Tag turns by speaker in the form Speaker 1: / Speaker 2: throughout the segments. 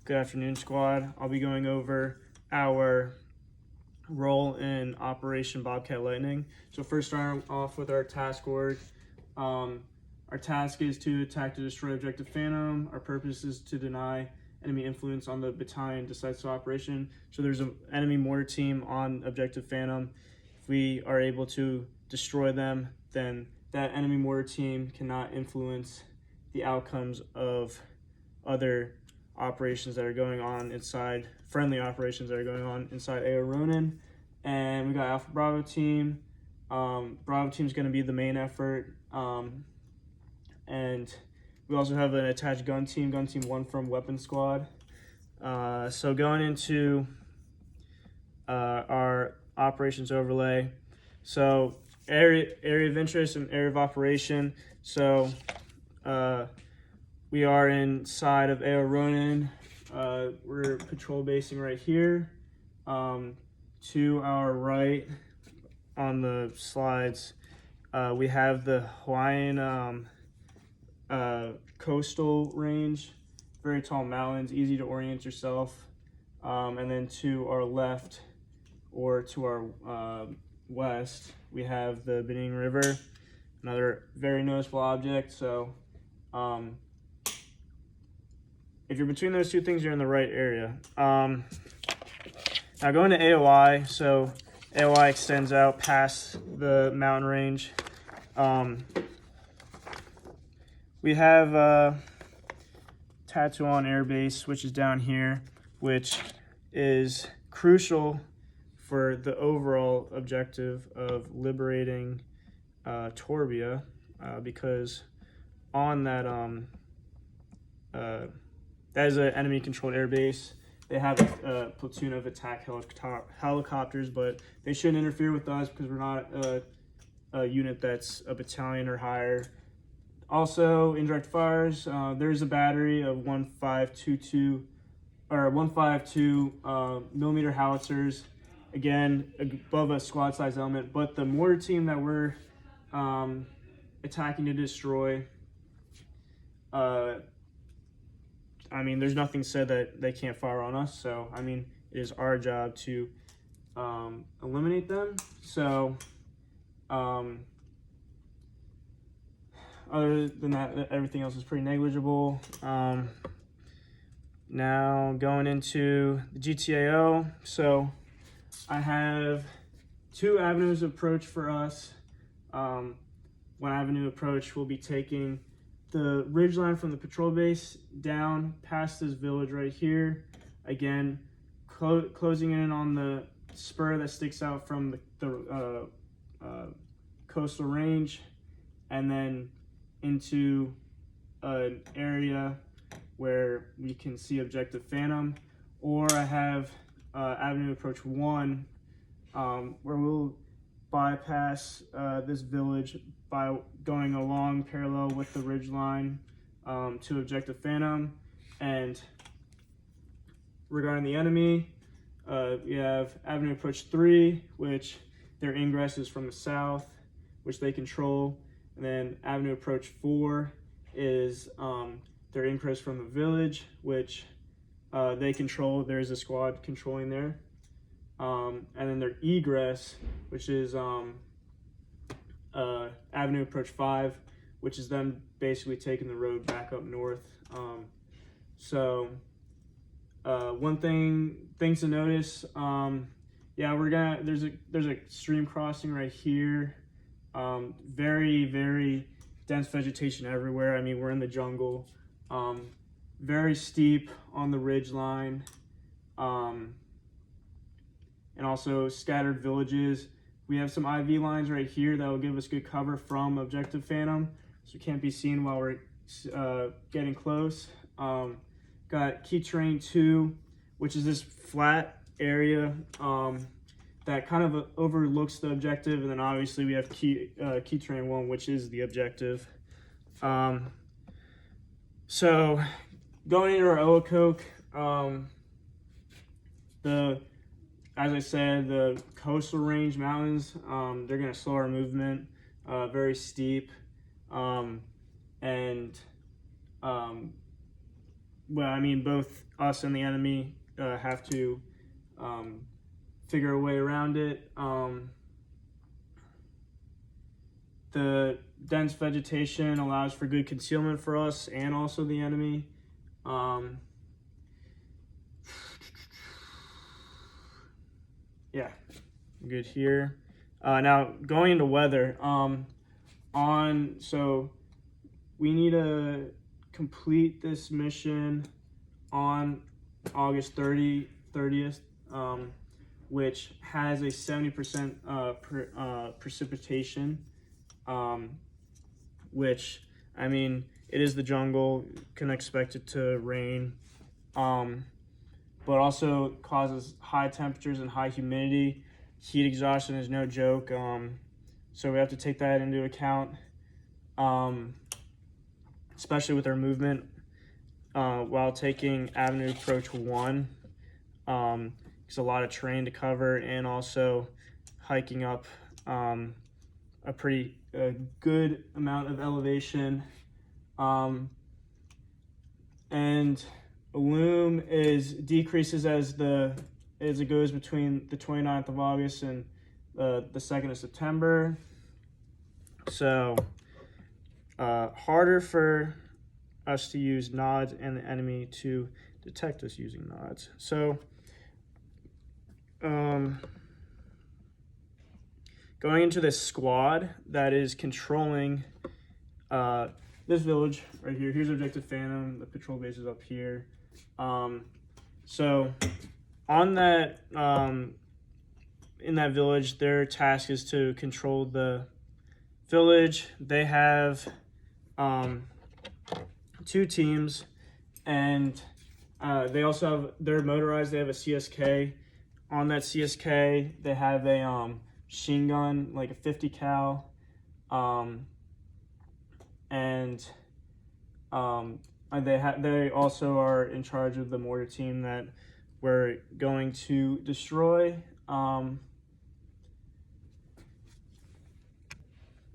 Speaker 1: Good afternoon, squad. I'll be going over our role in Operation Bobcat Lightning. So first, starting off with our task org. Our task is to attack to destroy Objective Phantom. Our purpose is to deny enemy influence on the battalion decisive operation. So there's an enemy mortar team on Objective Phantom. If we are able to destroy them, then that enemy mortar team cannot influence the outcomes of other operations that are going on inside, friendly operations that are going on inside AO Ronin. And we got Alpha Bravo team. Bravo team is going to be the main effort. And we also have an attached gun team 1 from Weapon Squad. So going into our operations overlay. So area of interest and area of operation. So we are inside of AO Ronin. We're patrol basing right here. To our right on the slides, we have the Hawaiian coastal range, very tall mountains, easy to orient yourself. And then to our left or to our west, we have the Benning River, another very noticeable object. So if you're between those two things, you're in the right area. Now going to AOI, so AOI extends out past the mountain range. We have Tatuan Air Base, which is down here, which is crucial for the overall objective of liberating Torbia, because on that that is an enemy-controlled air base. They have a platoon of attack helicopters, but they shouldn't interfere with us because we're not a unit that's a battalion or higher. Also, indirect fires. There's a battery of 152 millimeter howitzers, again above a squad-sized element. But the mortar team that we're attacking to destroy, I mean, there's nothing said that they can't fire on us. So, I mean, it is our job to eliminate them. So, other than that, everything else is pretty negligible. Now, going into the GTAO. So, I have 2 avenues of approach for us. One avenue approach will be taking the ridgeline from the patrol base down past this village right here. Again, closing in on the spur that sticks out from the coastal range, and then into an area where we can see Objective Phantom. Or I have Avenue Approach 1, where we'll bypass this village by going along parallel with the ridge line to Objective Phantom. And regarding the enemy, we have Avenue Approach 3, which their ingress is from the south, which they control. And then Avenue Approach 4 is their ingress from the village, which they control. There's a squad controlling there. And then their egress, which is Avenue Approach 5, which is them basically taking the road back up north. Things to notice. Yeah, there's a stream crossing right here. Very, very dense vegetation everywhere. I mean, we're in the jungle. Very steep on the ridge line. And also scattered villages. We have some IV lines right here that will give us good cover from Objective Phantom, so we can't be seen while we're getting close. Got Key Terrain 2, which is this flat area that kind of overlooks the objective, and then obviously we have Key Terrain 1, which is the objective. So going into our Oacoke, as I said, the coastal range mountains, they're going to slow our movement, very steep. And well, I mean, both us and the enemy have to figure a way around it. The dense vegetation allows for good concealment for us and also the enemy. Yeah, good here. Now going into weather, so we need to complete this mission on August 30th, which has a 70% precipitation, which, I mean, it is the jungle, can expect it to rain, but also causes high temperatures and high humidity. Heat exhaustion is no joke, so we have to take that into account, especially with our movement while taking Avenue Approach 1. There's a lot of terrain to cover, and also hiking up a pretty good amount of elevation. And Loom decreases as it goes between the 29th of August and the 2nd of September. So harder for us to use nods and the enemy to detect us using nods. So going into this squad that is controlling this village right here. Here's Objective Phantom. The patrol base is up here. So on that, in that village, their task is to control the village. They have 2 teams, and they also have, they're motorized. They have a CSK. On that CSK, they have a machine gun, like a 50 cal, and they also are in charge of the mortar team that we're going to destroy.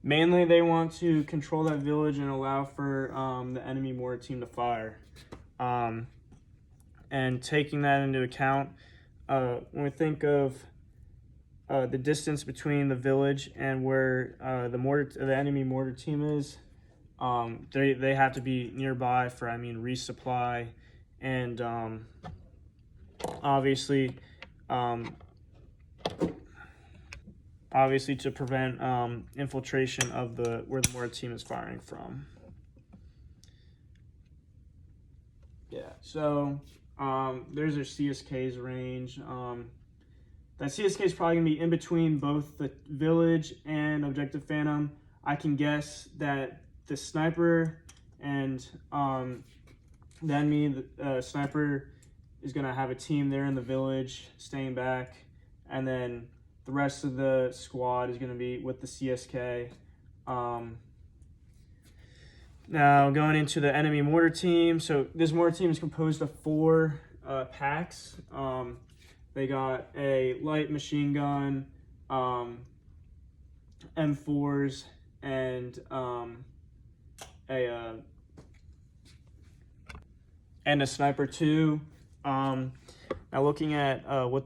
Speaker 1: Mainly, they want to control that village and allow for the enemy mortar team to fire. And taking that into account, when we think of the distance between the village and where the enemy mortar team is, they have to be nearby for, resupply, and obviously to prevent infiltration of where the mortar team is firing from. Yeah, so there's our CSK's range. That CSK is probably going to be in between both the village and Objective Phantom. I can guess that the sniper and the enemy sniper is going to have a team there in the village staying back, and then the rest of the squad is going to be with the CSK. Now going into the enemy mortar team. So this mortar team is composed of 4 packs. They got a light machine gun, M4s, and a sniper too. Now looking at what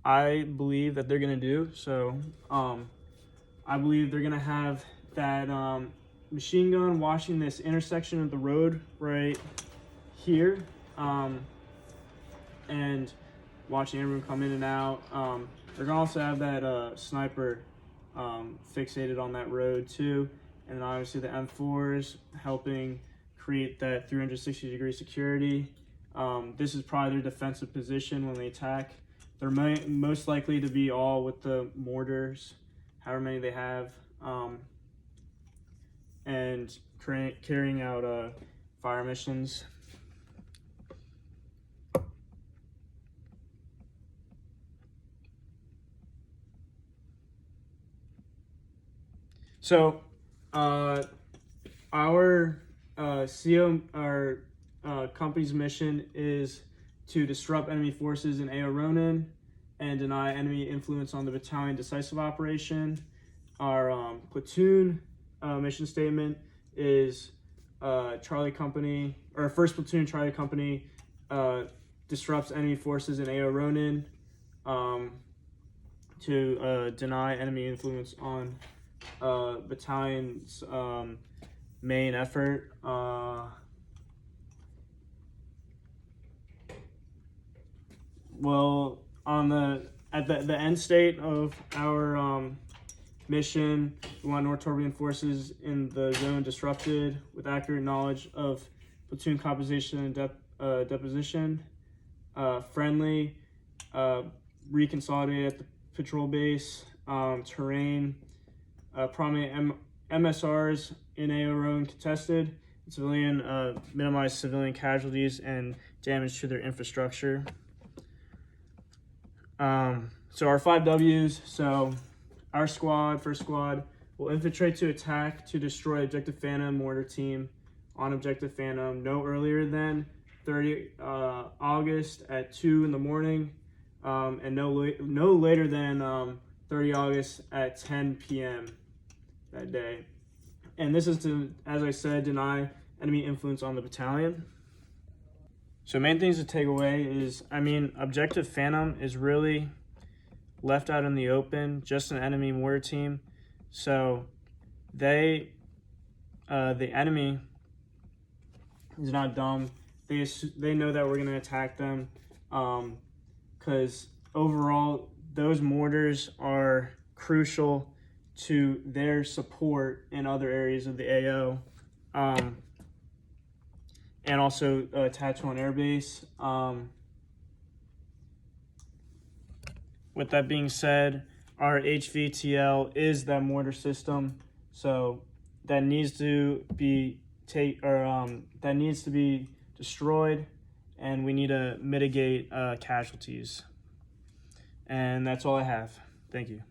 Speaker 1: I believe that they're gonna do. So I believe they're gonna have that machine gun watching this intersection of the road right here, and watching everyone come in and out. They're gonna also have that sniper fixated on that road too, and then obviously the M4s helping create that 360-degree security. This is probably their defensive position when they attack. They're most likely to be all with the mortars, however many they have, and carrying out fire missions. So, our company's mission is to disrupt enemy forces in Ao Ronin and deny enemy influence on the battalion decisive operation. Our platoon mission statement is Charlie Company or 1st Platoon Trident Company disrupts enemy forces in AO Ronin to deny enemy influence on battalion's main effort. Well, at the end state of our mission, we want North Torbian forces in the zone disrupted with accurate knowledge of platoon composition and deposition. Friendly, reconsolidated at the patrol base. Terrain, prominent MSRs in AO Ronin contested. Civilian, minimize civilian casualties and damage to their infrastructure. So our 5 W's. So our squad, first squad, will infiltrate to attack to destroy Objective Phantom mortar team on Objective Phantom no earlier than 30 August at 2 in the morning, and no later than 30 August at 10 p.m. that day. And this is to, as I said, deny enemy influence on the battalion. So main things to take away is, Objective Phantom is really left out in the open, just an enemy mortar team. So the enemy is not dumb. They know that we're going to attack them, because overall those mortars are crucial to their support in other areas of the AO, and also Tatuan Air Base. With that being said, our HVTL is that mortar system, so that needs to be destroyed, and we need to mitigate casualties. And that's all I have. Thank you.